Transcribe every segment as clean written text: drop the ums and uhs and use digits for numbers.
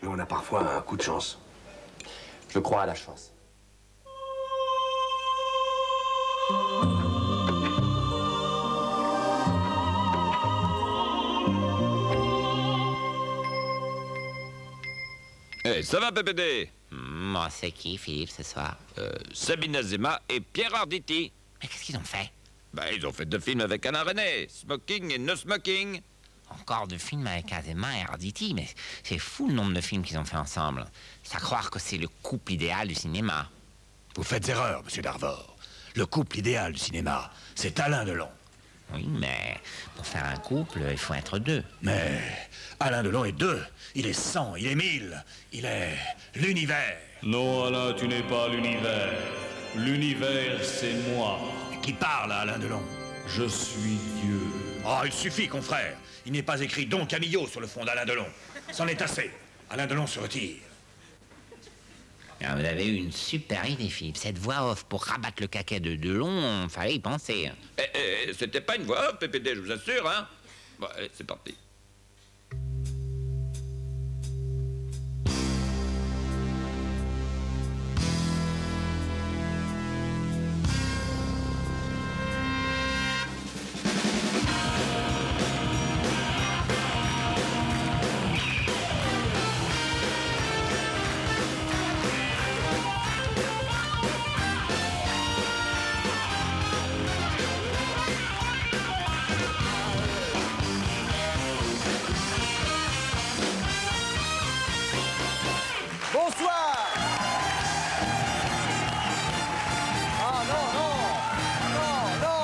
Et on a parfois un coup de chance. Je crois à la chance. Eh, ça va, PPD? C'est qui, Philippe, ce soir? Sabine Azema et Pierre Arditi. Mais qu'est-ce qu'ils ont fait? Bah, ils ont fait 2 films avec Alain René, Smoking et No Smoking. Encore 2 films avec Azema et Arditi, mais c'est fou le nombre de films qu'ils ont fait ensemble. C'est à croire que c'est le couple idéal du cinéma. Vous faites erreur, monsieur Darvor. Le couple idéal du cinéma, c'est Alain Delon. Oui, mais pour faire un couple, il faut être 2. Mais Alain Delon est 2. Il est 100, il est 1000. Il est l'univers. Non, Alain, tu n'es pas l'univers. L'univers, c'est moi. Qui parle à Alain Delon? Je suis Dieu. Oh, il suffit, confrère. Il n'est pas écrit Don Camillo sur le front d'Alain Delon. C'en est assez. Alain Delon se retire. Alors, vous avez eu une super idée, Philippe. Cette voix off pour rabattre le caquet de Delon, fallait y penser. C'était pas une voix off, PPD, je vous assure, hein. Bon, allez, c'est parti. Bonsoir. Ah non, non, non, non,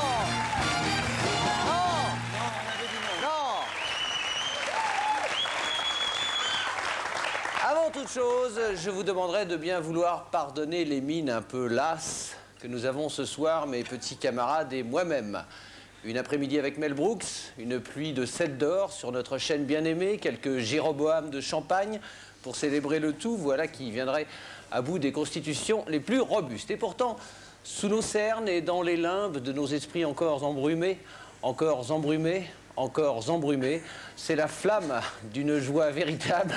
non. Avant toute chose, je vous demanderai de bien vouloir pardonner les mines un peu lasses que nous avons ce soir, mes petits camarades et moi-même. Une après-midi avec Mel Brooks, une pluie de 7 d'or sur notre chaîne bien-aimée, quelques Jéroboam de champagne pour célébrer le tout, voilà qui viendrait à bout des constitutions les plus robustes. Et pourtant, sous nos cernes et dans les limbes de nos esprits encore embrumés, c'est la flamme d'une joie véritable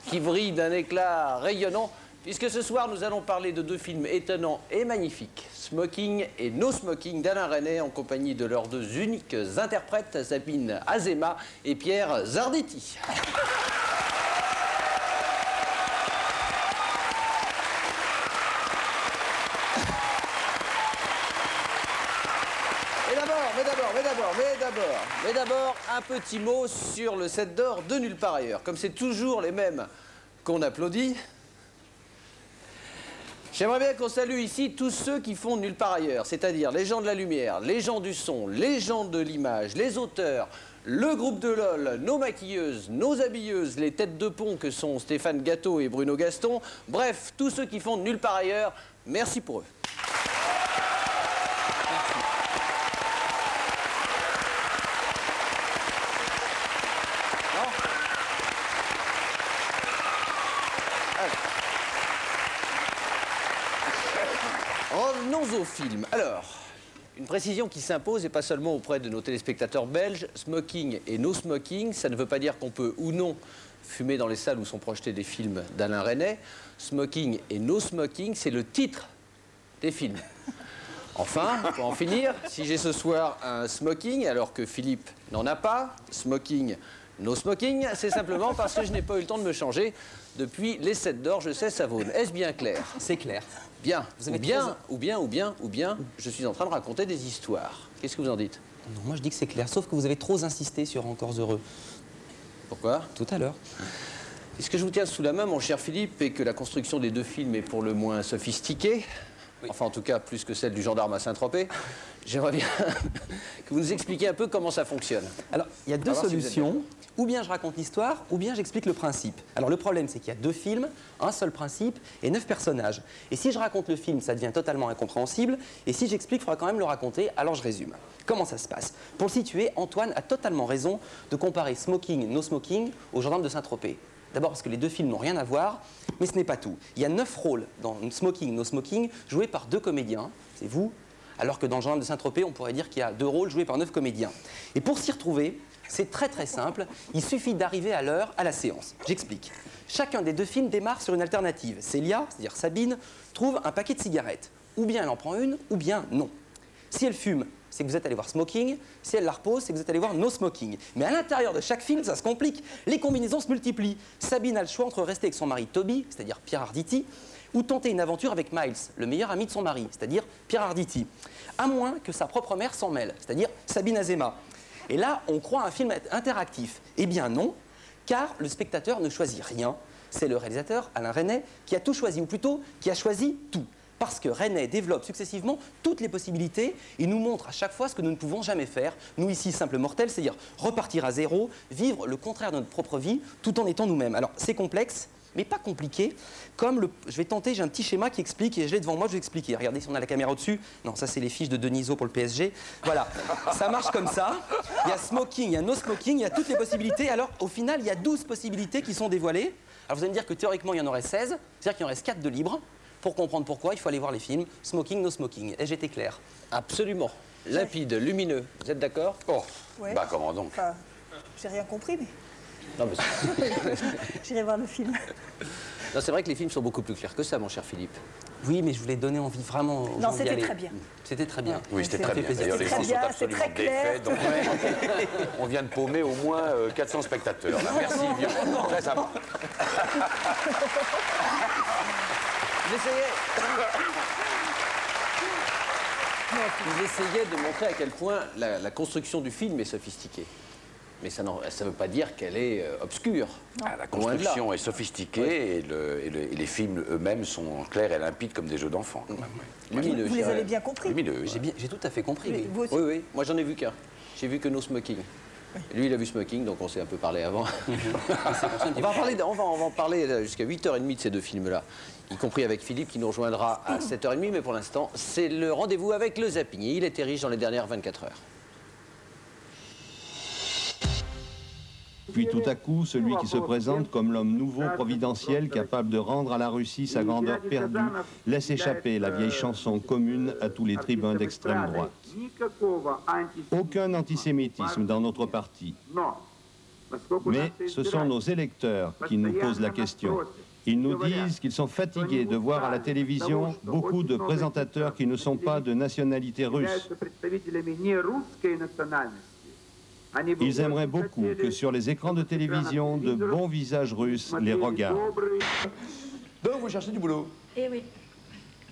qui brille d'un éclat rayonnant, puisque ce soir nous allons parler de 2 films étonnants et magnifiques, Smoking et No Smoking d'Alain René, en compagnie de leurs 2 uniques interprètes, Sabine Azema et Pierre Arditi. Mais d'abord, un petit mot sur le 7 d'or de Nulle part ailleurs. Comme c'est toujours les mêmes qu'on applaudit, j'aimerais bien qu'on salue ici tous ceux qui font Nulle part ailleurs, c'est-à-dire les gens de la lumière, les gens du son, les gens de l'image, les auteurs, le groupe de LOL, nos maquilleuses, nos habilleuses, les têtes de pont que sont Stéphane Gâteau et Bruno Gaston, bref, tous ceux qui font Nulle part ailleurs, merci pour eux. Revenons au film. Alors, une précision qui s'impose, et pas seulement auprès de nos téléspectateurs belges, Smoking et No Smoking, ça ne veut pas dire qu'on peut ou non fumer dans les salles où sont projetés des films d'Alain René. Smoking et No Smoking, c'est le titre des films. Enfin, pour en finir, si j'ai ce soir un smoking alors que Philippe n'en a pas, Smoking, No Smoking, c'est simplement parce que je n'ai pas eu le temps de me changer depuis les 7 d'or, je sais, Savone. Est-ce bien clair? C'est clair. Bien. Ou bien, je suis en train de raconter des histoires. Qu'est-ce que vous en dites? Non, moi je dis que c'est clair, sauf que vous avez trop insisté sur Encore heureux. Pourquoi? Tout à l'heure. Est-ce que je vous tiens sous la main, mon cher Philippe, et que la construction des 2 films est pour le moins sophistiquée? Oui. Enfin, en tout cas, plus que celle du gendarme à Saint-Tropez. J'aimerais bien que vous nous expliquiez un peu comment ça fonctionne. Alors, il y a 2 solutions. Ou bien je raconte l'histoire, ou bien j'explique le principe. Alors le problème, c'est qu'il y a 2 films, un seul principe et 9 personnages. Et si je raconte le film, ça devient totalement incompréhensible. Et si j'explique, il faudra quand même le raconter, alors je résume. Comment ça se passe? Pour le situer, Antoine a totalement raison de comparer Smoking, No Smoking au gendarme de Saint-Tropez. D'abord parce que les 2 films n'ont rien à voir, mais ce n'est pas tout. Il y a 9 rôles dans Smoking, No Smoking, joués par 2 comédiens, c'est vous, alors que dans le gendarme de Saint-Tropez, on pourrait dire qu'il y a 2 rôles joués par 9 comédiens. Et pour s'y retrouver, C'est très très simple. Il suffit d'arriver à l'heure à la séance. J'explique. Chacun des deux films démarre sur une alternative. Célia, c'est-à-dire Sabine, trouve un paquet de cigarettes. Ou bien elle en prend une, ou bien non. Si elle fume, c'est que vous êtes allé voir Smoking. Si elle la repose, c'est que vous êtes allé voir No Smoking. Mais à l'intérieur de chaque film, ça se complique. Les combinaisons se multiplient. Sabine a le choix entre rester avec son mari Toby, c'est-à-dire Pierre Arditi, ou tenter une aventure avec Miles, le meilleur ami de son mari, c'est-à-dire Pierre Arditi. À moins que sa propre mère s'en mêle, c'est-à-dire Sabine Azéma. Et là, on croit un film interactif. Eh bien non, car le spectateur ne choisit rien. C'est le réalisateur, Alain Resnais, qui a tout choisi, ou plutôt, qui a choisi tout. Parce que Resnais développe successivement toutes les possibilités et nous montre à chaque fois ce que nous ne pouvons jamais faire. Nous ici, simples mortels, c'est-à-dire repartir à zéro, vivre le contraire de notre propre vie, tout en étant nous-mêmes. Alors c'est complexe, mais pas compliqué. Je vais tenter, j'ai un petit schéma qui explique, et je l'ai devant moi, je vais expliquer. Regardez si on a la caméra au-dessus. Non, ça c'est les fiches de Denisot pour le PSG. Voilà, ça marche comme ça. Il y a Smoking, il y a No Smoking, il y a toutes les possibilités. Alors au final, il y a 12 possibilités qui sont dévoilées. Alors vous allez me dire que théoriquement, il y en aurait 16, c'est-à-dire qu'il en reste 4 de libres. Pour comprendre pourquoi, il faut aller voir les films Smoking, No Smoking. Ai-je été clair? Absolument. Limpide, lumineux. Vous êtes d'accord? Oh, Ouais. bah comment donc? Enfin, j'ai rien compris, mais Non, mais j'irai voir le film. non, c'est vrai que les films sont beaucoup plus clairs que ça, mon cher Philippe. Oui, mais je voulais donner envie vraiment aux gens d'y c'était aller. très bien. C'était très bien. Oui, c'était C'est- très bien. plaisir. D'ailleurs, les C'était gens très sont bien, absolument c'est très clair. défaits. Donc, on vient de paumer au moins 400 spectateurs. Là. Merci, vieux. Très sympa. Ils essayaient de montrer à quel point la construction du film est sophistiquée. Mais ça ne veut pas dire qu'elle est obscure. Ah, la Loin de là. construction est sophistiquée et les films eux-mêmes sont clairs et limpides comme des jeux d'enfants. quand même, ouais. Lumineux, Vous je les dirais. avez bien compris. Lumineux, oui. J'ai tout à fait compris. oui. Vous aussi. Oui, oui. Moi, j'en ai vu qu'un. J'ai vu que No Smoking. Lui, il a vu Smoking, donc on s'est un peu parlé avant. on va en parler jusqu'à 8h30 de ces deux films-là, y compris avec Philippe qui nous rejoindra à 7h30, mais pour l'instant, c'est le rendez-vous avec le zapping. Et il était riche dans les dernières 24 heures. Puis tout à coup, celui qui se présente comme l'homme nouveau, providentiel, capable de rendre à la Russie sa grandeur perdue, laisse échapper la vieille chanson commune à tous les tribuns d'extrême droite. Aucun antisémitisme dans notre parti. Mais ce sont nos électeurs qui nous posent la question. Ils nous disent qu'ils sont fatigués de voir à la télévision beaucoup de présentateurs qui ne sont pas de nationalité russe. Ils aimeraient beaucoup que sur les écrans de télévision, de bons visages russes les regardent. Donc, vous cherchez du boulot? Eh oui.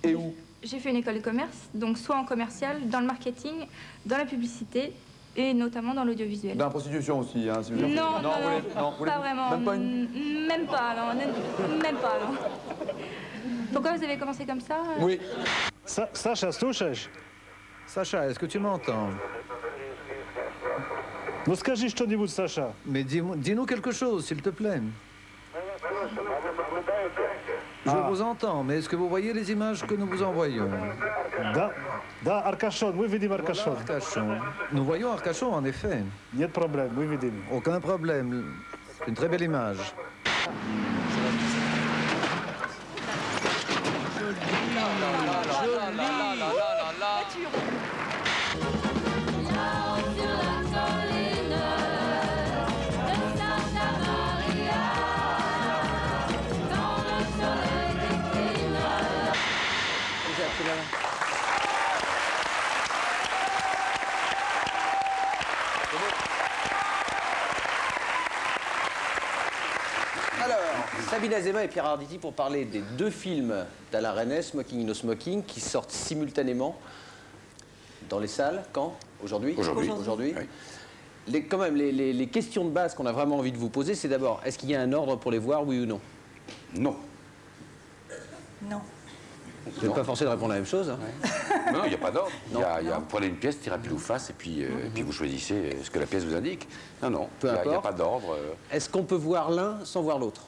Et où? J'ai fait une école de commerce, donc soit en commercial, dans le marketing, dans la publicité et notamment dans l'audiovisuel. Dans la prostitution aussi, hein, si vous Non, voulez. non, non, vous voulez- pas vraiment. Même pas une... Même pas, non. Même pas, non. Pourquoi vous avez commencé comme ça? Oui. Sacha, слушаешь? Sacha, est-ce que tu m'entends? Ну скажи что-нибудь, Sacha. Mais dis-nous quelque chose, s'il te plaît. Je vous entends, mais est-ce que vous voyez les images que nous vous envoyons? Да, Arcachon, мы видим Arcachon. Voilà, Arcachon. Nous voyons Arcachon, en effet. Нет проблем, мы видим. Aucun problème. C'est une très belle image. Alors, Sabine Azéma et Pierre Arditi pour parler des deux films d'Alain Resnais, Smoking, No Smoking, qui sortent simultanément dans les salles. Quand? Aujourd'hui? Aujourd'hui. Oui. Quand même, les questions de base qu'on a vraiment envie de vous poser, c'est d'abord, est-ce qu'il y a un ordre pour les voir, oui ou non? Non. Non. Vous n'êtes pas forcé de répondre la même chose. Hein. Non, il n'y a pas d'ordre. Vous prenez une pièce, tirez à pile ou face, et puis vous choisissez ce que la pièce vous indique. Non, non, Peu il n'y a importe. pas d'ordre. Est-ce qu'on peut voir l'un sans voir l'autre?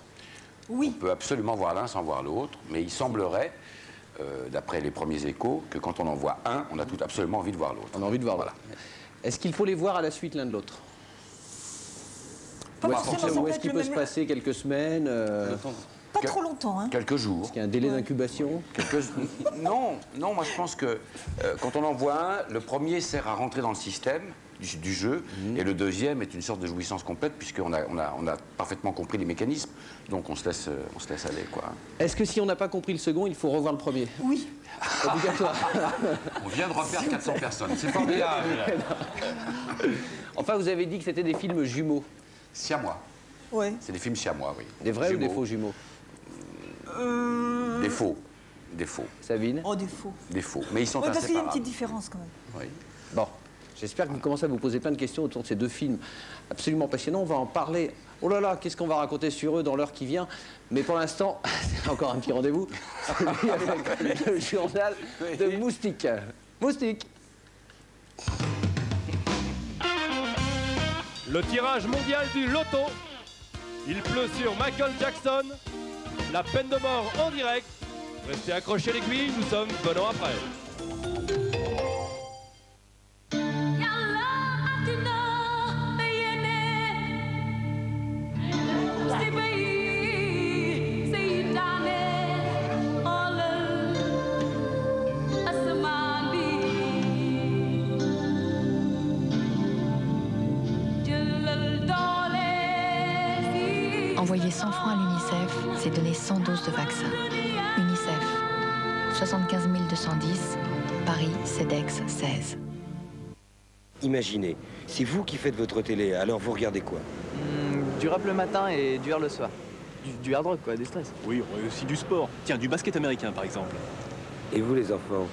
Oui. On peut absolument voir l'un sans voir l'autre, mais il semblerait, d'après les premiers échos, que quand on en voit un, on a tout absolument envie de voir l'autre. On a envie de voir l'autre. Est-ce qu'il faut les voir à la suite l'un de l'autre? Pas Ou forcément, ça peut est-ce être qu'il le peut même- se passer quelques semaines Pas trop longtemps, hein. Quelques jours. Est-ce qu'il y a un délai d'incubation? Non, moi je pense que quand on en voit un, le premier sert à rentrer dans le système, du jeu. Et le deuxième est une sorte de jouissance complète, puisqu'on a parfaitement compris les mécanismes. Donc on se laisse aller, quoi. Est-ce que si on n'a pas compris le second, il faut revoir le premier? Oui. Obligatoire. On vient de refaire 400 personnes. C'est formidable. Enfin, vous avez dit que c'était des films jumeaux. Siamois. Oui. C'est des films siamois, oui. Des vrais jumeaux. ou des faux jumeaux? Des faux. Des faux. Sabine? Oh, des faux. Des faux. Mais ils sont Oui, parce qu'il y a une inséparables. petite différence quand même. Oui. Bon, j'espère que vous commencez à vous poser plein de questions autour de ces deux films absolument passionnants. On va en parler. Oh là là, qu'est-ce qu'on va raconter sur eux dans l'heure qui vient? Mais pour l'instant, c'est encore un petit rendez-vous. Celui avec le journal de Moustique. Moustique. Le tirage mondial du loto. Il pleut sur Michael Jackson. La peine de mort en direct. Restez accrochés l'aiguille, nous sommes venant après. Envoyer 100 francs à l'UNICEF, c'est donner 100 doses de vaccin. UNICEF, 75 210, Paris, CEDEX, 16. Imaginez, c'est vous qui faites votre télé, alors vous regardez quoi? Du rap le matin et du hard le soir. Du hard rock, quoi, des stress. Oui, aussi du sport. Tiens, du basket américain, par exemple. Et vous, les enfants?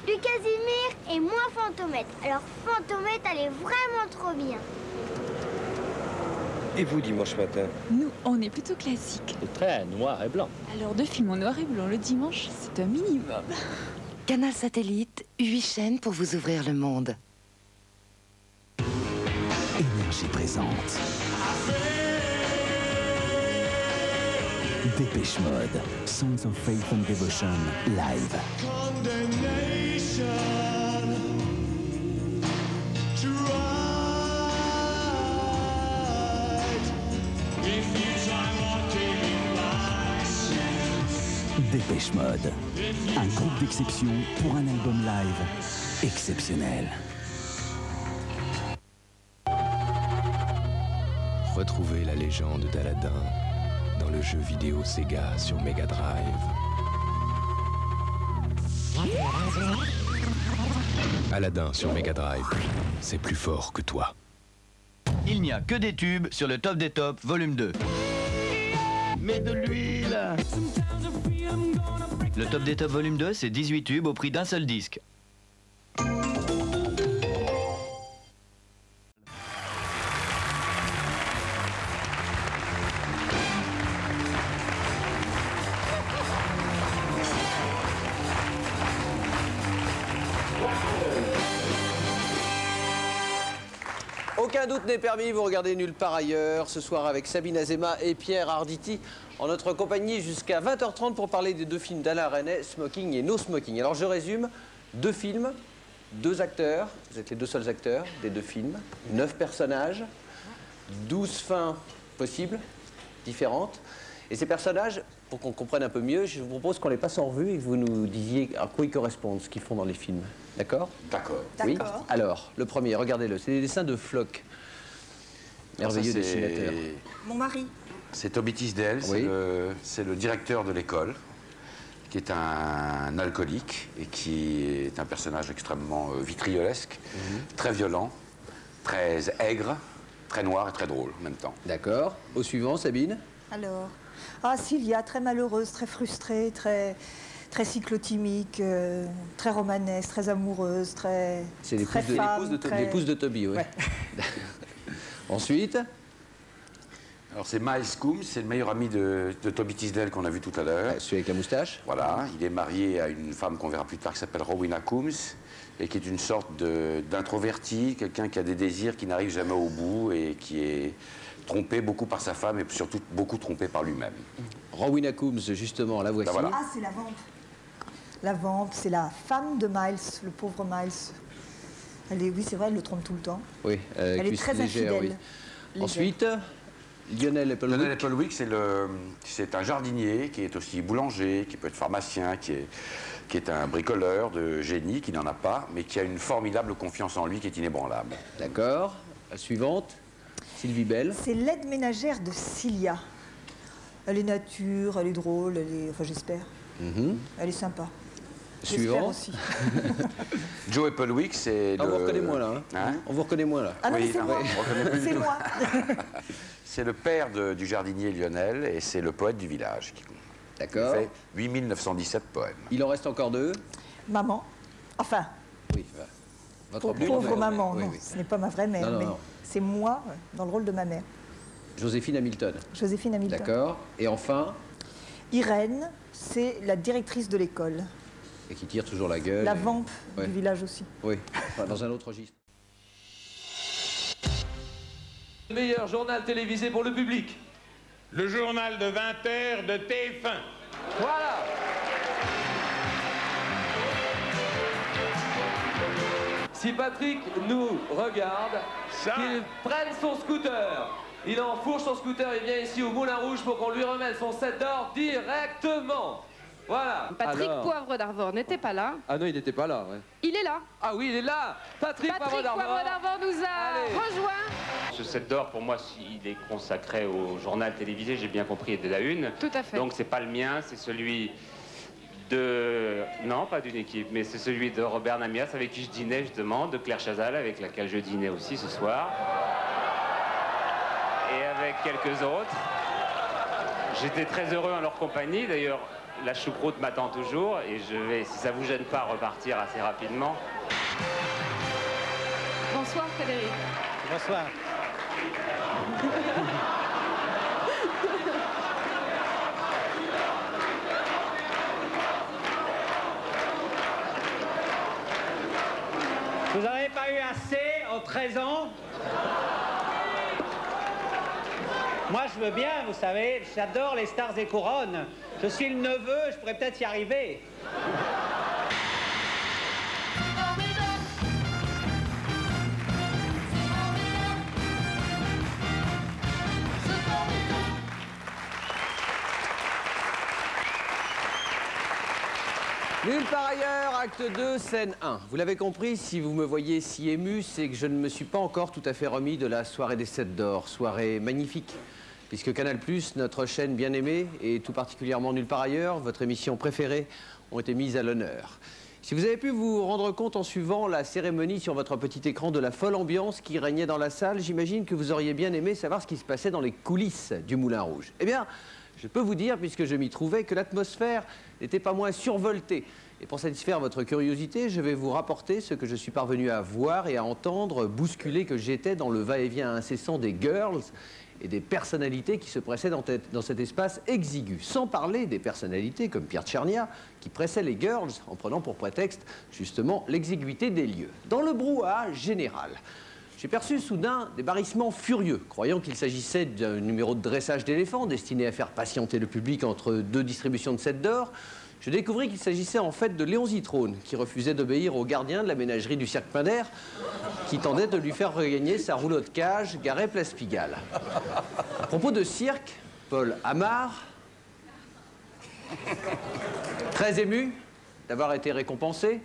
Du Casimir et moins Fantomètre. Alors Fantomètre, elle est vraiment trop bien. Et vous, dimanche matin? Nous, on est plutôt classique. Très noir et blanc. Alors, 2 films en noir et blanc le dimanche, c'est un minimum. Canal Satellite, 8 chaînes pour vous ouvrir le monde. Énergie présente. Dépêche Mode, Songs of Faith and Devotion, live. Dépêche Mode, un groupe d'exception pour un album live exceptionnel. Retrouvez la légende d'Aladin dans le jeu vidéo Sega sur Mega Drive. Aladin sur Mega Drive, c'est plus fort que toi. Il n'y a que des tubes sur le Top des Tops, volume 2. Mets de l'huile. Le Top des Tops, volume 2, c'est 18 tubes au prix d'un seul disque. Aucun doute n'est permis, vous regardez Nulle part ailleurs, ce soir avec Sabine Azéma et Pierre Arditi, en notre compagnie jusqu'à 20h30 pour parler des deux films d'Alain Resnais, Smoking et No Smoking. Alors je résume, 2 films, 2 acteurs, vous êtes les 2 seuls acteurs des 2 films, 9 personnages, 12 fins possibles, différentes. Et ces personnages, pour qu'on comprenne un peu mieux, je vous propose qu'on les passe en revue et que vous nous disiez à quoi ils correspondent, ce qu'ils font dans les films. D'accord? D'accord. Oui. Alors, le premier, regardez-le, c'est des dessins de Floch. Merveilleux dessinateur. Mon mari. C'est Toby Tisdale, Oui. c'est le directeur de l'école, qui est un alcoolique et qui est un personnage extrêmement vitriolesque, très violent, très aigre, très noir et très drôle en même temps. D'accord. Au suivant, Sabine. Alors, Sylvia, très malheureuse, très frustrée, très cyclotimique, très romanesque, très amoureuse, très C'est femme, l'épouse de Toby, oui. Ouais. Ensuite. Alors c'est Miles Coombs, c'est le meilleur ami de Toby Tisdale qu'on a vu tout à l'heure. Celui avec la moustache. Voilà, il est marié à une femme qu'on verra plus tard qui s'appelle Rowena Coombs et qui est une sorte d'introverti, quelqu'un qui a des désirs qui n'arrivent jamais au bout et qui est trompé beaucoup par sa femme et surtout beaucoup trompé par lui-même. Rowena Coombs, justement, la voici. Ben voilà. Ah, c'est la vampe. La vampe, c'est la femme de Miles, le pauvre Miles. Oui, c'est vrai, elle le trompe tout le temps. Oui, elle est cuisse très légère, infidèle. oui. Ensuite, Lionel Applewick. Lionel Applewick, c'est un jardinier qui est aussi boulanger, qui peut être pharmacien, qui est un bricoleur de génie, qui n'en a pas, mais qui a une formidable confiance en lui, qui est inébranlable. D'accord. La suivante, Sylvie Bell. C'est l'aide ménagère de Cilia. Elle est nature, elle est drôle, enfin j'espère. Elle est sympa. Suivant. Aussi. Joe Applewick, c'est On vous reconnaît moins là. Hein On vous reconnaît moins là. Ah non, mais c'est moi. C'est moi. C'est le père du jardinier Lionel et c'est le poète du village. D'accord. Il fait 8917 poèmes. Il en reste encore 2. Maman. Enfin. Oui. Votre pauvre maman. Oui, non, oui. ce n'est pas ma vraie mère, mais c'est moi dans le rôle de ma mère. Joséphine Hamilton. Joséphine Hamilton. D'accord. Et enfin. Irène, c'est la directrice de l'école. Et qui tire toujours la gueule. La vampe du village aussi. Oui, enfin, dans un autre registre. Le meilleur journal télévisé pour le public. Le journal de 20h de TF1. Voilà. Si Patrick nous regarde, qu'il prenne son scooter. Il enfourche son scooter et vient ici au Moulin Rouge pour qu'on lui remette son 7 d'or directement. Voilà. Patrick Poivre d'Arvor n'était pas là. Ah non, il n'était pas là, ouais. Il est là. Ah oui, il est là. Patrick Poivre d'Arvor nous a rejoint. Ce 7 d'or, pour moi, il est consacré au journal télévisé, j'ai bien compris, et de la une. Tout à fait. Donc c'est pas le mien, c'est celui de... Non, pas d'une équipe, mais c'est celui de Robert Namias, avec qui je dînais justement, de Claire Chazal, avec laquelle je dînais aussi ce soir. Et avec quelques autres. J'étais très heureux en leur compagnie, d'ailleurs. La choucroute m'attend toujours et je vais, si ça vous gêne pas, repartir assez rapidement. Bonsoir Frédéric. Bonsoir. Vous n'avez pas eu assez en 13 ans? Moi, je veux bien, vous savez, j'adore les stars et couronnes. Je suis le neveu, je pourrais peut-être y arriver. Nulle part ailleurs, acte 2, scène 1. Vous l'avez compris, si vous me voyez si ému, c'est que je ne me suis pas encore tout à fait remis de la soirée des 7 d'or. Soirée magnifique, puisque Canal+, notre chaîne bien-aimée, et tout particulièrement Nulle part ailleurs, votre émission préférée, ont été mises à l'honneur. Si vous avez pu vous rendre compte en suivant la cérémonie sur votre petit écran de la folle ambiance qui régnait dans la salle, j'imagine que vous auriez bien aimé savoir ce qui se passait dans les coulisses du Moulin Rouge. Eh bien, je peux vous dire, puisque je m'y trouvais, que l'atmosphère n'était pas moins survoltée. Et pour satisfaire votre curiosité, je vais vous rapporter ce que je suis parvenu à voir et à entendre, bousculé que j'étais dans le va-et-vient incessant des girls et des personnalités qui se pressaient dans cet espace exigu. Sans parler des personnalités comme Pierre Tchernia, qui pressaient les girls en prenant pour prétexte, justement, l'exiguïté des lieux. Dans le brouhaha général, j'ai perçu soudain des barrissements furieux, croyant qu'il s'agissait d'un numéro de dressage d'éléphants destiné à faire patienter le public entre deux distributions de 7 d'or. Je découvris qu'il s'agissait en fait de Léon Zitrone, qui refusait d'obéir au gardien de la ménagerie du Cirque Pinder, qui tendait de lui faire regagner sa roulotte cage garée place Pigalle. À propos de cirque, Paul Amar, très ému d'avoir été récompensé,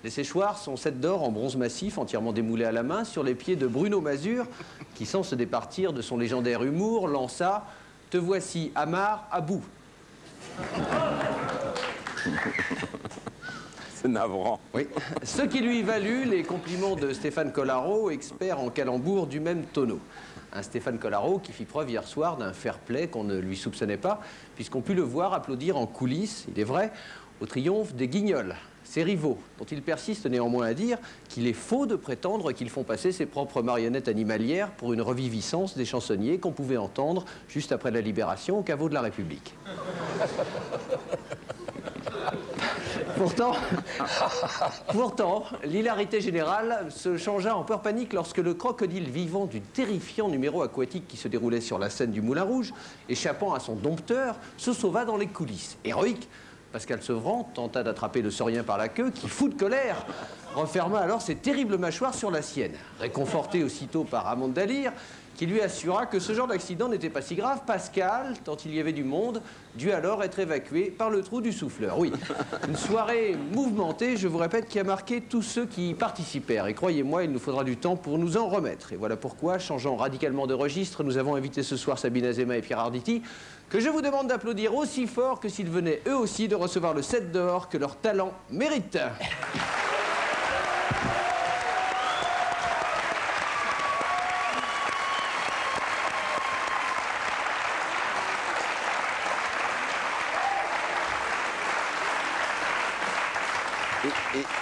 les séchoirs sont 7 d'or en bronze massif, entièrement démoulé à la main, sur les pieds de Bruno Mazur, qui, sans se départir de son légendaire humour, lança « Te voici, Amar, à bout ». C'est navrant. Oui. Ce qui lui valut les compliments de Stéphane Collaro, expert en calembour du même tonneau. Un Stéphane Collaro qui fit preuve hier soir d'un fair-play qu'on ne lui soupçonnait pas, puisqu'on put le voir applaudir en coulisses, il est vrai, au triomphe des Guignols, ses rivaux, dont il persiste néanmoins à dire qu'il est faux de prétendre qu'ils font passer ses propres marionnettes animalières pour une reviviscence des chansonniers qu'on pouvait entendre juste après la Libération au caveau de la République. Pourtant, l'hilarité générale se changea en peur panique lorsque le crocodile vivant du terrifiant numéro aquatique qui se déroulait sur la scène du Moulin Rouge, échappant à son dompteur, se sauva dans les coulisses. Héroïque, Pascal Sevran tenta d'attraper le saurien par la queue qui, fou de colère, referma alors ses terribles mâchoires sur la sienne. Réconforté aussitôt par Amande Dalire, qui lui assura que ce genre d'accident n'était pas si grave. Pascal, tant il y avait du monde, dut alors être évacué par le trou du souffleur. Oui, une soirée mouvementée, je vous répète, qui a marqué tous ceux qui y participèrent. Et croyez-moi, il nous faudra du temps pour nous en remettre. Et voilà pourquoi, changeant radicalement de registre, nous avons invité ce soir Sabine Azéma et Pierre Arditi, que je vous demande d'applaudir aussi fort que s'ils venaient eux aussi de recevoir le 7 d'or que leur talent mérite.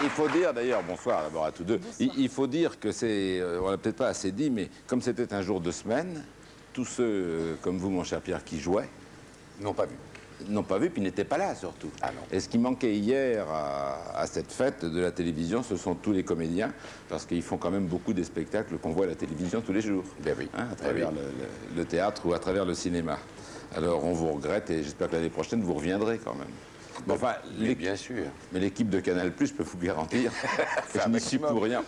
Il faut dire d'ailleurs, bonsoir d'abord à tous deux, il faut dire que c'est, on l'a peut-être pas assez dit, mais comme c'était un jour de semaine, tous ceux comme vous, mon cher Pierre, qui jouaient, n'ont pas vu. N'ont pas vu, puis n'étaient pas là surtout. Ah non. Et ce qui manquait hier à cette fête de la télévision, ce sont tous les comédiens, parce qu'ils font quand même beaucoup des spectacles qu'on voit à la télévision tous les jours, ben oui. Hein, à travers le théâtre ou à travers le cinéma. Alors on vous regrette et j'espère que l'année prochaine vous reviendrez quand même. Bon, enfin, bien sûr. Mais l'équipe de Canal+, je peux vous garantir, je n'y suis pour rien.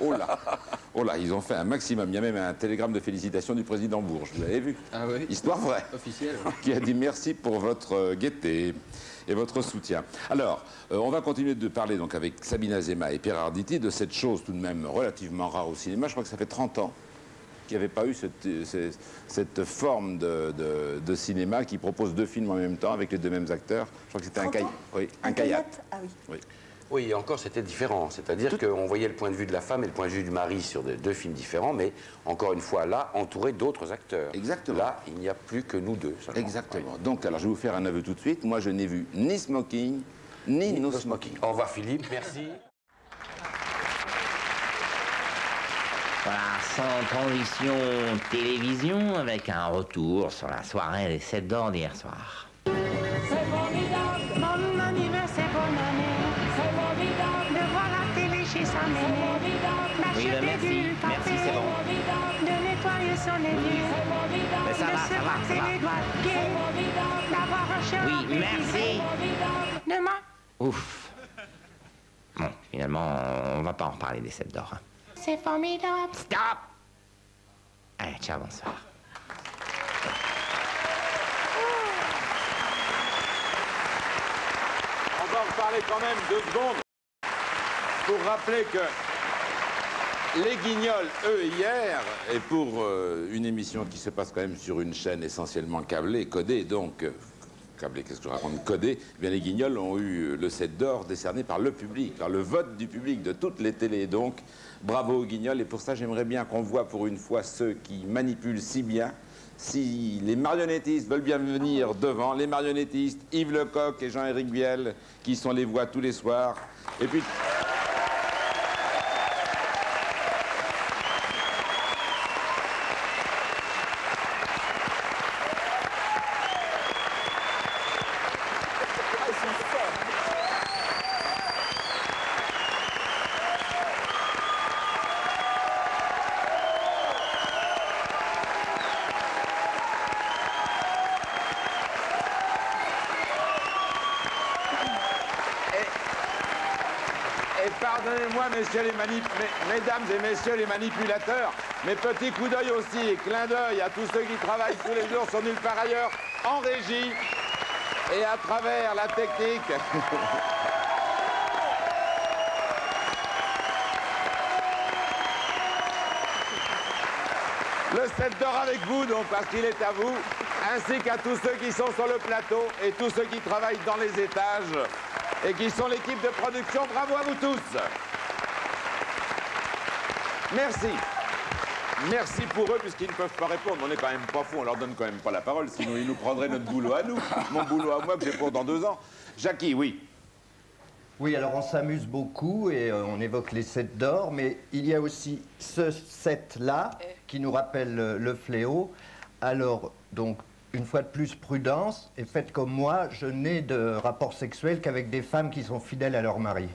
Oh là, ils ont fait un maximum. Il y a même un télégramme de félicitations du président Bourges, vous l'avez vu? Ah oui. Histoire vraie. Officielle. Qui a dit merci pour votre gaieté et votre soutien. Alors, on va continuer de parler donc avec Sabine Azéma et Pierre Arditi de cette chose tout de même relativement rare au cinéma. Je crois que ça fait 30 ans qu'il n'y avait pas eu cette forme de cinéma qui propose deux films en même temps avec les deux mêmes acteurs. Je crois que c'était un kayak. Ah oui. Oui. Oui, et encore c'était différent. C'est-à-dire qu'on voyait le point de vue de la femme et le point de vue du mari sur deux films différents, mais encore une fois là, entouré d'autres acteurs. Exactement. Là, il n'y a plus que nous deux. Seulement. Exactement. Oui. Donc, alors je vais vous faire un aveu tout de suite. Moi, je n'ai vu ni Smoking, ni No Smoking. Au revoir Philippe, merci. Voilà, sans transition télévision, avec un retour sur la soirée des 7 d'or d'hier soir. C'est formidable, mon anniversaire, bonne année. C'est formidable de voir la télé chez sa mémé. Oui, merci, c'est bon. De nettoyer son évier. Mais ça va, ça va, ça va. Les doigts de pied. D'avoir un chien. Oui, merci. Demain. Ouf. Bon, finalement, on va pas en reparler des 7 d'or. Hein. C'est formidable. Stop! Allez, ciao, bonsoir. On va en reparler quand même 2 secondes pour rappeler que les Guignols, eux, hier, et pour une émission qui se passe quand même sur une chaîne essentiellement câblée, codée, donc... câblée, qu'est-ce que je raconte? Codée, eh bien les Guignols ont eu le 7 d'or décerné par le public, par le vote du public de toutes les télés. Donc, bravo aux Guignols. Et pour ça, j'aimerais bien qu'on voit pour une fois ceux qui manipulent si bien. Si les marionnettistes veulent bien venir devant, les marionnettistes, Yves Lecoq et Jean-Éric Biel, qui sont les voix tous les soirs. Et puis... Pardonnez-moi, mesdames et messieurs les manipulateurs, mes petits coups d'œil aussi et clins d'œil à tous ceux qui travaillent tous les jours sur Nulle part ailleurs, en régie et à travers la technique. Le 7 d'or avec vous, donc, parce qu'il est à vous, ainsi qu'à tous ceux qui sont sur le plateau et tous ceux qui travaillent dans les étages et qui sont l'équipe de production. Bravo à vous tous. Merci. Merci pour eux, puisqu'ils ne peuvent pas répondre. On n'est quand même pas fous, on leur donne quand même pas la parole, sinon ils nous prendraient notre boulot à nous. Mon boulot à moi que j'ai pour dans 2 ans. Jackie, oui. Oui, alors on s'amuse beaucoup et on évoque les 7 d'or, mais il y a aussi ce 7-là qui nous rappelle le fléau. Alors, donc, une fois de plus, prudence, et faites comme moi, je n'ai de rapport sexuel qu'avec des femmes qui sont fidèles à leur mari.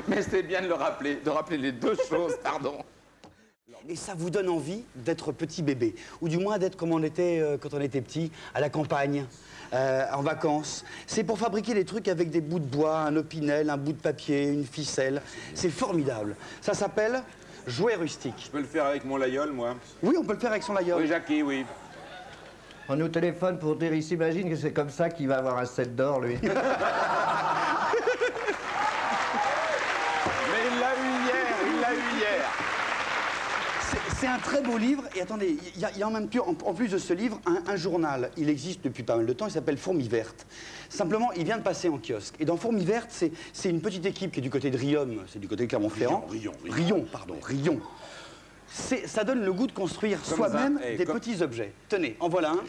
Mais c'est bien de rappeler les 2 choses, pardon. Et ça vous donne envie d'être petit bébé, ou du moins d'être comme on était quand on était petit, à la campagne, en vacances. C'est pour fabriquer des trucs avec des bouts de bois, un opinel, un bout de papier, une ficelle. C'est formidable. Ça s'appelle Jouet rustique. Je peux le faire avec mon layol, moi. Oui, on peut le faire avec son layol. Oui, Jackie, oui. On nous téléphone pour dire, il s'imagine que c'est comme ça qu'il va avoir un 7 d'or, lui. Mais il l'a eu hier. C'est un très beau livre. Et attendez, il y a en plus de ce livre, un journal. Il existe depuis pas mal de temps, il s'appelle Fourmi Verte. Simplement, il vient de passer en kiosque. Et dans Fourmi Verte, c'est une petite équipe qui est du côté de Riom, c'est du côté de Clermont-Ferrand. Riom. Ça donne le goût de construire soi-même des petits objets. Tenez, en voilà un.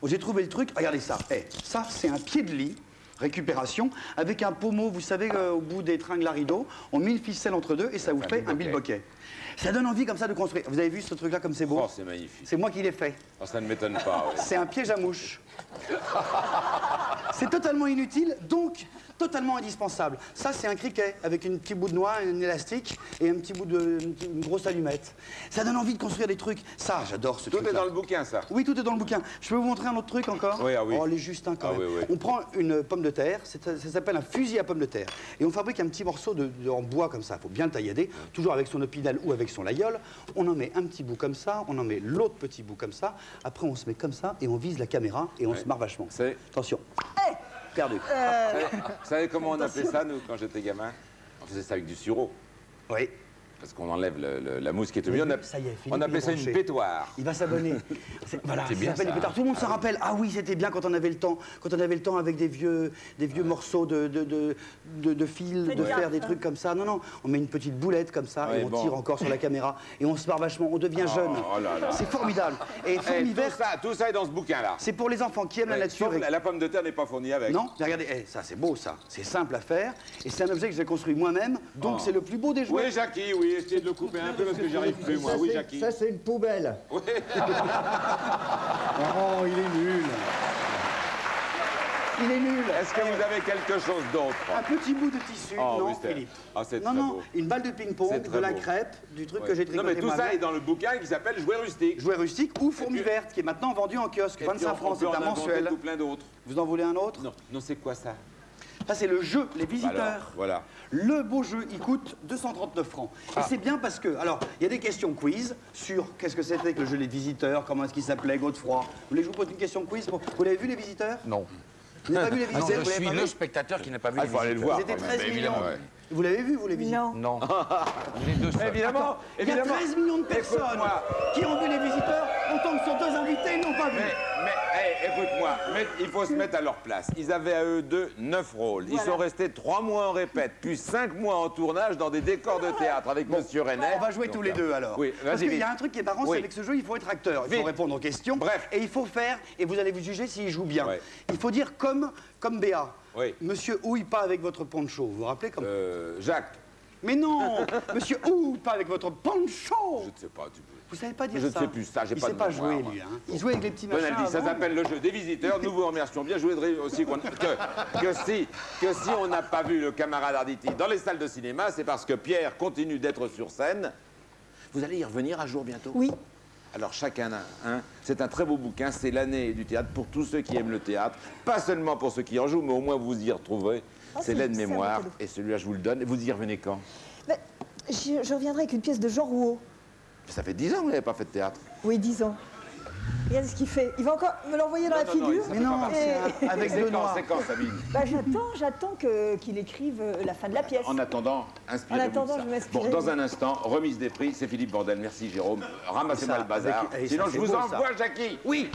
J'ai trouvé le truc, regardez ça. Ça, c'est un pied de lit, récupération, avec un pommeau, vous savez, au bout des tringles à rideaux. On met une ficelle entre deux et ça vous fait un bilboquet. Ça donne envie comme ça de construire. Vous avez vu ce truc-là comme c'est beau? Oh, c'est magnifique. C'est moi qui l'ai fait. Oh, ça ne m'étonne pas. Ouais. C'est un piège à mouche. C'est totalement inutile, donc totalement indispensable. Ça, c'est un criquet avec un petit bout de noix, un élastique et un petit bout une grosse allumette. Ça donne envie de construire des trucs. Ça, j'adore ce truc. Tout est dans le bouquin, ça. Oui, tout est dans le bouquin. Je peux vous montrer un autre truc encore? Oui, ah oui. Oh, les Justins quand même. Oui, oui. On prend une pomme de terre, ça s'appelle un fusil à pomme de terre. Et on fabrique un petit morceau en bois comme ça. Il faut bien le taillader, toujours avec son opinel ou avec son layol. On en met un petit bout comme ça, on en met l'autre petit bout comme ça. Après, on se met comme ça et on vise la caméra et on se marre vachement. Attention. Perdu. Vous savez comment on appelait ça, nous, quand j'étais gamin? On faisait ça avec du sureau. Oui. Parce qu'on enlève la mousse qui est au milieu. On appelait ça une pétoire. Il va s'abonner. Voilà, c'est bien ça. Tout le monde s'en rappelle. Ah oui, c'était bien quand on avait le temps. Quand on avait le temps avec des vieux morceaux de fil, de faire des trucs comme ça. Non, on met une petite boulette comme ça et on tire encore sur la caméra. Et on se marre vachement. On devient jeune. C'est formidable. Et Fourmi Verte, tout ça est dans ce bouquin-là. c'est pour les enfants qui aiment la nature. La pomme de terre n'est pas fournie avec. Non, mais regardez, ça c'est beau ça. C'est simple à faire. Et c'est un objet que j'ai construit moi-même. Donc c'est le plus beau des jouets. Oui, Jackie, oui. Essayez de le couper un peu parce que j'arrive plus, moi. Oui, Jackie. Ça, c'est une poubelle. Oui. Oh, il est nul. Il est nul. Est-ce que vous avez quelque chose d'autre? Un petit bout de tissu, non, Philippe. C'est non, très non, beau. une balle de ping-pong, de la crêpe, du truc que j'ai tricoté. Non, mais tout ça est dans le bouquin qui s'appelle Jouet rustique. Jouet rustique ou Fourmi Verte, qui est maintenant vendu en kiosque. 25 francs, c'est un mensuel. Tout plein d'autres. Vous en voulez un autre? Non, c'est quoi ça? Ça, c'est le jeu, les visiteurs. Alors, voilà. Le beau jeu, il coûte 239 francs. Et c'est bien parce que, alors, il y a des questions quiz sur qu'est-ce que c'était que le jeu Les Visiteurs, comment est-ce qu'il s'appelait, Godefroy. Vous voulez que je vous pose une question quiz? Vous l'avez vu, Les Visiteurs? Non. Vous n'avez pas vu Les Visiteurs? Je suis le spectateur qui n'a pas vu les Il faut aller le Visiteurs. voir. Ils étaient 13 millions. Évidemment. Vous l'avez vu, vous, Les Visiteurs? Non. Les deux seuls. Évidemment. Il y a 13 millions de personnes qui ont vu Les Visiteurs, autant que sont deux invités, ils n'ont pas vu. Mais écoute-moi, il faut se mettre à leur place. Ils avaient à eux deux 9 rôles. Ils sont restés 3 mois en répète, puis 5 mois en tournage dans des décors de théâtre avec Monsieur René. On va jouer tous les deux alors. Oui, parce vas-y. qu'il y a un truc qui est marrant, c'est avec ce jeu, il faut être acteur. Il faut répondre aux questions. Bref. Et il faut faire, et vous allez vous juger s'il joue bien. Ouais. Il faut dire comme Béa. Oui. Monsieur ouille pas avec votre poncho. Vous vous rappelez comme Jacques. Mais non. Monsieur ouille pas avec votre poncho. Je ne sais pas, tu peux. Vous savez pas dire Je ça? ne sais plus ça, j'ai pas de Il sait pas mémoire, jouer, moi. lui. Hein. Il jouait avec les petits machins. Donaldi, ça avant. s'appelle le jeu des visiteurs. Nous vous remercions bien. Je voudrais aussi que si on n'a pas vu le camarade Arditi dans les salles de cinéma, c'est parce que Pierre continue d'être sur scène. Vous allez y revenir un jour bientôt? Oui. Alors chacun un. C'est un très beau bouquin. C'est l'année du théâtre pour tous ceux qui aiment le théâtre. Pas seulement pour ceux qui en jouent, mais au moins vous y retrouverez. C'est l'aide-mémoire. Et celui-là, je vous le donne. Et vous y revenez quand? Mais, je reviendrai avec une pièce de Jean Rouault. Ça fait 10 ans que vous n'avez pas fait de théâtre. Oui, 10 ans. Regardez ce qu'il fait. Il va encore me l'envoyer dans la figure. Mais non, Et- avec deux noirs. C'est quand, Sabine? Bah, j'attends qu'il écrive la fin de la pièce. En attendant, inspirez-vous En attendant, de ça. je vais m'inspirer. Bon, dans un instant, remise des prix, c'est Philippe Bordel. Merci Jérôme. Ramassez-moi le bazar. Sinon, je vous envoie, Jackie. Oui.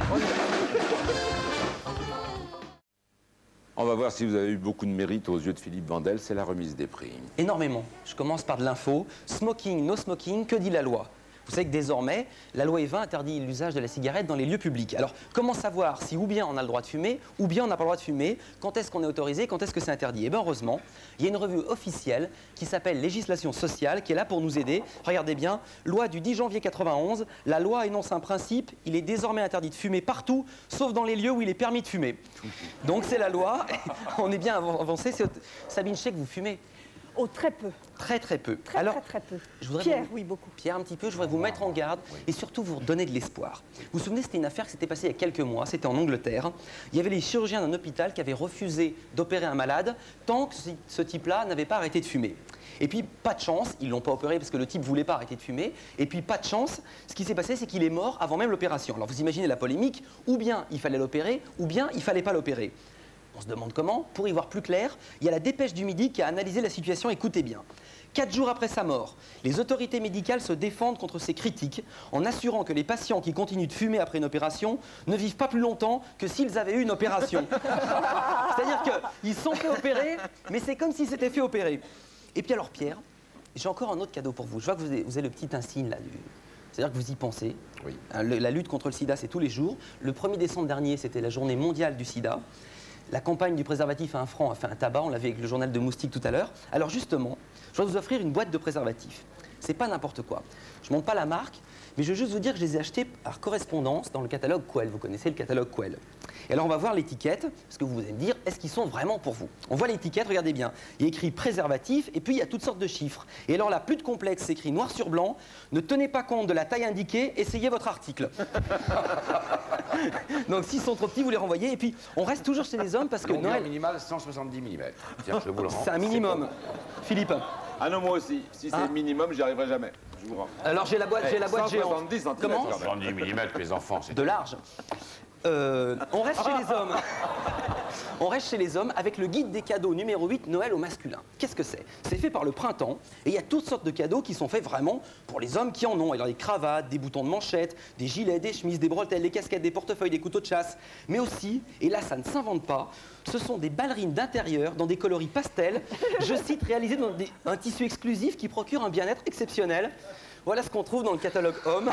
On va voir si vous avez eu beaucoup de mérite aux yeux de Philippe Vandel. C'est la remise des prix. Énormément. Je commence par de l'info. Smoking, no smoking, que dit la loi? Vous savez que désormais, la loi E20 interdit l'usage de la cigarette dans les lieux publics. Alors, comment savoir si ou bien on a le droit de fumer, ou bien on n'a pas le droit de fumer? Quand est-ce qu'on est autorisé? Quand est-ce que c'est interdit? Eh bien, heureusement, il y a une revue officielle qui s'appelle Législation sociale, qui est là pour nous aider. Regardez bien, loi du 10 janvier 91, la loi énonce un principe, il est désormais interdit de fumer partout, sauf dans les lieux où il est permis de fumer. Donc c'est la loi, on est bien avancé. Sabine, je sais que vous fumez. Oh, très peu. Très très peu. Très, Alors, très peu. je voudrais Pierre, oui, beaucoup. Pierre, un petit peu, je voudrais vous mettre en garde et surtout vous redonner de l'espoir. Vous vous souvenez, c'était une affaire qui s'était passée il y a quelques mois, c'était en Angleterre. Il y avait les chirurgiens d'un hôpital qui avaient refusé d'opérer un malade tant que ce type-là n'avait pas arrêté de fumer. Et puis, pas de chance, ils ne l'ont pas opéré parce que le type ne voulait pas arrêter de fumer. Et puis, pas de chance, ce qui s'est passé, c'est qu'il est mort avant même l'opération. Alors, vous imaginez la polémique, ou bien il fallait l'opérer, ou bien il ne fallait pas l'opérer. On se demande comment. Pour y voir plus clair, il y a la Dépêche du Midi qui a analysé la situation, écoutez bien. 4 jours après sa mort, les autorités médicales se défendent contre ces critiques en assurant que les patients qui continuent de fumer après une opération ne vivent pas plus longtemps que s'ils avaient eu une opération. C'est-à-dire qu'ils se sont fait opérer, mais c'est comme s'ils s'étaient fait opérer. Et puis alors Pierre, j'ai encore un autre cadeau pour vous. Je vois que vous avez le petit insigne là. C'est-à-dire que vous y pensez. Oui. La lutte contre le sida, c'est tous les jours. Le 1er décembre dernier, c'était la journée mondiale du sida. La campagne du préservatif à 1 franc a fait un tabac, on l'avait avec le journal de Moustique tout à l'heure. Alors justement, je vais vous offrir une boîte de préservatifs. C'est pas n'importe quoi. Je ne montre pas la marque, mais je veux juste vous dire que je les ai achetés par correspondance dans le catalogue Quell. Vous connaissez le catalogue Quell. Et alors on va voir l'étiquette, parce que vous allez me dire, est-ce qu'ils sont vraiment pour vous? On voit l'étiquette, regardez bien. Il y a écrit préservatif, et puis il y a toutes sortes de chiffres. Et alors là, plus de complexe, c'est écrit noir sur blanc. Ne tenez pas compte de la taille indiquée, essayez votre article. Donc s'ils sont trop petits, vous les renvoyez. Et puis on reste toujours chez les hommes parce que Longueur Noël... minimale 170 mm. Tiens, je vous le rends. C'est un minimum. Philippe. Ah non, moi aussi. Si c'est le minimum, j'y arriverai jamais. Je vous rends. Alors j'ai la boîte, géante. 170 cm. Comment 170 mm, les enfants, c'est de large. On reste chez les hommes. On reste chez les hommes avec le guide des cadeaux numéro 8, Noël au masculin. Qu'est-ce que c'est? C'est fait par le printemps et il y a toutes sortes de cadeaux qui sont faits vraiment pour les hommes qui en ont. Alors des cravates, des boutons de manchette, des gilets, des chemises, des bretelles, des casquettes, des portefeuilles, des couteaux de chasse. Mais aussi, et là ça ne s'invente pas, ce sont des ballerines d'intérieur dans des coloris pastels, je cite, réalisées dans un tissu exclusif qui procure un bien-être exceptionnel. Voilà ce qu'on trouve dans le catalogue homme.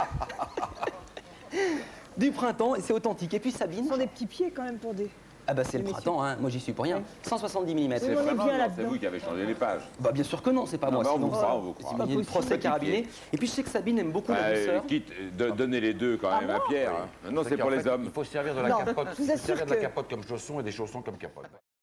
Du printemps, et c'est authentique. Et puis Sabine... Ce sont des petits pieds quand même pour des... Ah bah c'est le printemps, hein. Moi j'y suis pour rien. 170 mm. C'est vraiment, c'est vous qui avez changé les pages. Bah bien sûr que non, c'est pas moi. On vous croit, on vous croit. Il y a le procès carabiné. Et puis je sais que Sabine aime beaucoup la douceur. Quitte, donnez les deux quand même à Pierre. Non, c'est pour les hommes. Il faut servir de la capote. Il faut servir de la capote comme chausson et des chaussons comme capote.